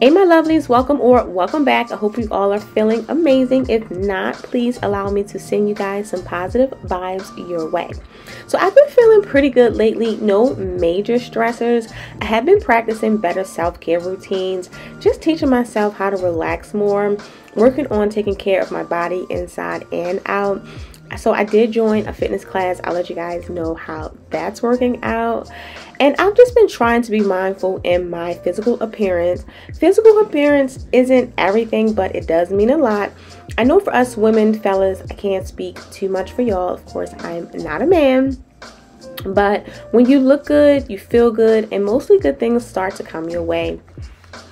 Hey my lovelies, welcome or welcome back. I hope you all are feeling amazing. If not, please allow me to send you guys some positive vibes your way. So I've been feeling pretty good lately, no major stressors. I have been practicing better self-care routines, just teaching myself how to relax more, working on taking care of my body inside and out. So I did join a fitness class. I'll let you guys know how that's working out. And I've just been trying to be mindful in my physical appearance. Physical appearance isn't everything, but it does mean a lot. I know for us women, fellas, I can't speak too much for y'all. Of course, I'm not a man. But when you look good, you feel good, and mostly good things start to come your way.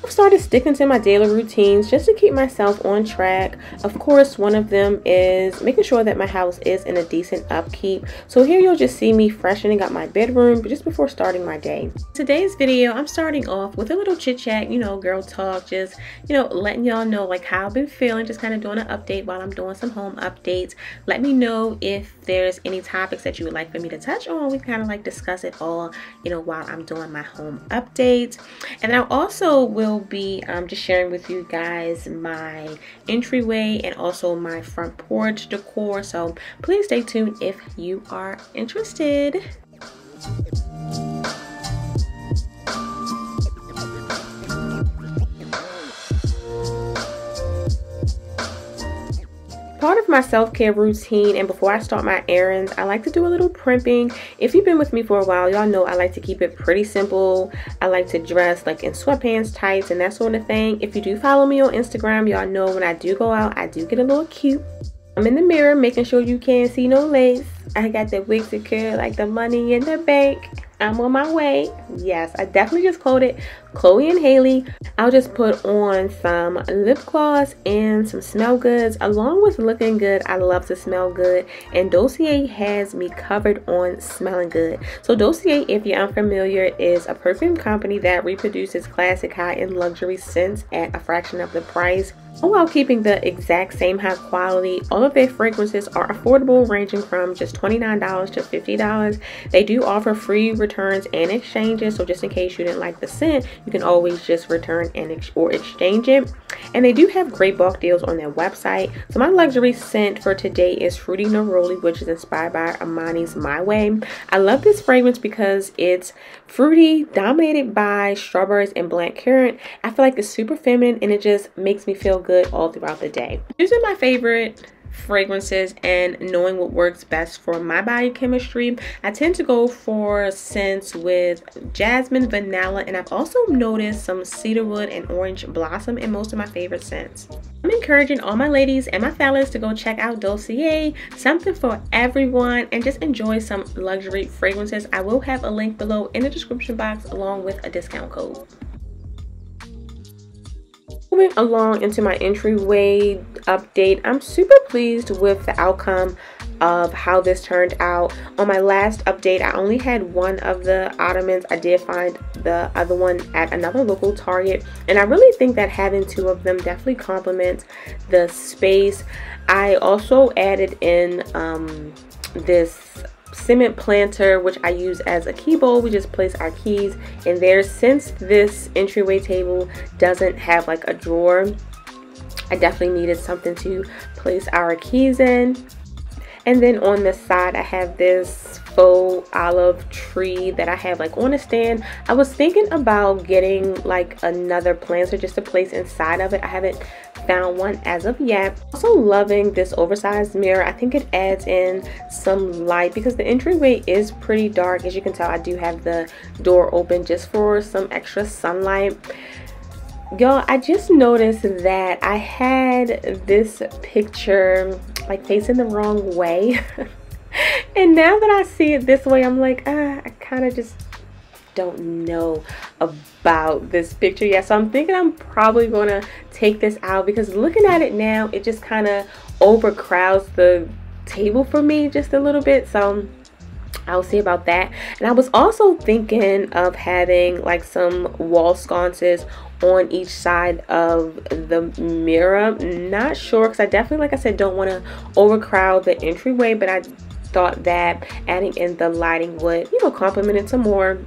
I've started sticking to my daily routines just to keep myself on track. Of course, one of them is making sure that my house is in a decent upkeep. So here you'll just see me freshening up my bedroom just before starting my day. Today's video, I'm starting off with a little chit chat, girl talk, just, letting y'all know like how I've been feeling, just kind of doing an update while I'm doing some home updates. Let me know if there's any topics that you would like for me to touch on. We kind of like discuss it all, while I'm doing my home updates. And I also will be just sharing with you guys my entryway and also my front porch decor, so please stay tuned if you are interested. Part of my self-care routine, and before I start my errands, I like to do a little primping. If you've been with me for a while, y'all know I like to keep it pretty simple. I like to dress like in sweatpants, tights, and that sort of thing. If you do follow me on Instagram, y'all know when I do go out, I do get a little cute. I'm in the mirror making sure you can't see no lace. I got the wig secure like the money in the bank. I'm on my way. Yes, I definitely just quoted Chloe and Haley. I'll just put on some lip gloss and some smell goods. Along with looking good, I love to smell good, and DOSSIER has me covered on smelling good. So DOSSIER, if you're unfamiliar, is a perfume company that reproduces classic high-end luxury scents at a fraction of the price, all while keeping the exact same high quality. All of their fragrances are affordable, ranging from just $29 to $50. They do offer free returns and exchanges, so just in case you didn't like the scent, you can always just return and exchange it. And they do have great bulk deals on their website. So my luxury scent for today is Fruity Neroli, which is inspired by Armani's My Way. I love this fragrance because it's fruity, dominated by strawberries and blackcurrant. I feel like it's super feminine, and it just makes me feel good all throughout the day. These are my favorite fragrances, and knowing what works best for my body chemistry, I tend to go for scents with jasmine, vanilla, and I've also noticed some cedarwood and orange blossom in most of my favorite scents. I'm encouraging all my ladies and my fellas to go check out DOSSIER, something for everyone, and just enjoy some luxury fragrances. I will have a link below in the description box along with a discount code. Moving along into my entryway update, I'm super pleased with the outcome of how this turned out. On my last update, I only had one of the ottomans. I did find the other one at another local Target, and I really think that having two of them definitely complements the space. I also added in this cement planter, which I use as a key bowl. We just place our keys in there. Since this entryway table doesn't have like a drawer, I definitely needed something to place our keys in. And then on the side, I have this faux olive tree that I have like on a stand. I was thinking about getting like another planter just to place inside of it. I haven't found one as of yet. Also loving this oversized mirror. I think it adds in some light because the entryway is pretty dark. As you can tell, I do have the door open just for some extra sunlight. Y'all, I just noticed that I had this picture like facing the wrong way. And now that I see it this way, I'm like, I kind of just don't know about this picture yet. So I'm thinking I'm probably going to take this out because looking at it now, it just kind of overcrowds the table for me just a little bit. So I'll see about that. And I was also thinking of having like some wall sconces on each side of the mirror. Not sure, because I definitely, like I said, don't want to overcrowd the entryway, but I thought that adding in the lighting would, complement it some more.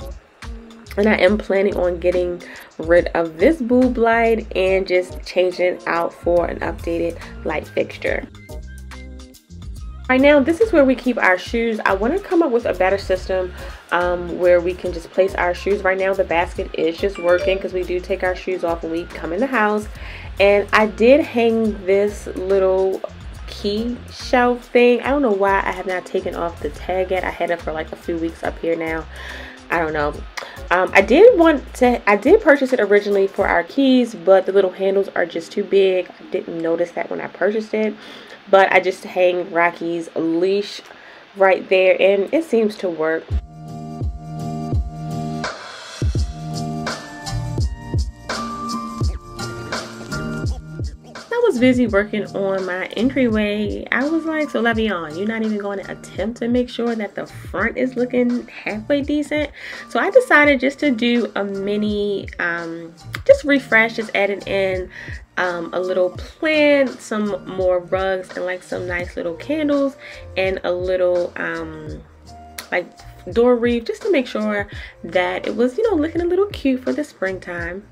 And I am planning on getting rid of this boob light and just changing it out for an updated light fixture. Right now, this is where we keep our shoes. I want to come up with a better system where we can just place our shoes. Right now, the basket is just working because we do take our shoes off when we come in the house. And I did hang this little key shelf thing. I don't know why I have not taken off the tag yet. I had it for like a few weeks up here now. I don't know. I did purchase it originally for our keys, but the little handles are just too big. I didn't notice that when I purchased it, but I just hang Rocky's leash right there and it seems to work. I was busy working on my entryway. I was like, so Le'Veon, you're not even going to attempt to make sure that the front is looking halfway decent? So I decided just to do a mini, just refresh, just adding in a little plant, some more rugs, and like some nice little candles, and a little like door wreath, just to make sure that it was, you know, looking a little cute for the springtime.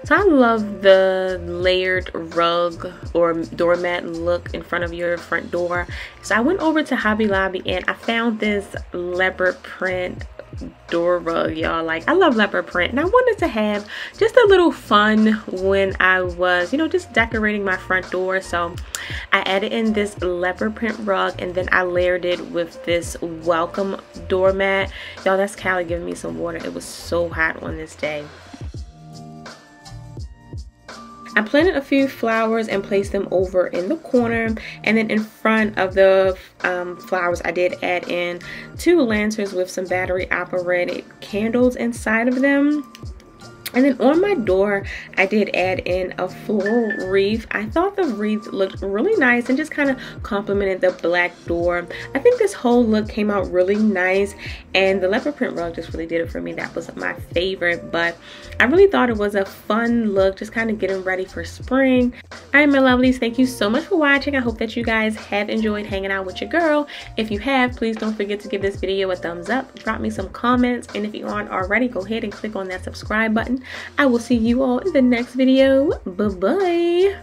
So I love the layered rug or doormat look in front of your front door. So I went over to Hobby Lobby and I found this leopard print door rug, y'all. Like, I love leopard print and I wanted to have just a little fun when I was, you know, just decorating my front door. So I added in this leopard print rug and then I layered it with this welcome doormat. Y'all, that's Callie giving me some water. It was so hot on this day. I planted a few flowers and placed them over in the corner, and then in front of the flowers I did add in 2 lanterns with some battery operated candles inside of them. And then on my door, I did add in a floral wreath. I thought the wreath looked really nice and just kind of complemented the black door. I think this whole look came out really nice, and the leopard print rug just really did it for me. That was my favorite, but I really thought it was a fun look, just kind of getting ready for spring. All right, my lovelies, thank you so much for watching. I hope that you guys have enjoyed hanging out with your girl. If you have, please don't forget to give this video a thumbs up, drop me some comments, and if you aren't already, go ahead and click on that subscribe button. I will see you all in the next video. Bye-bye.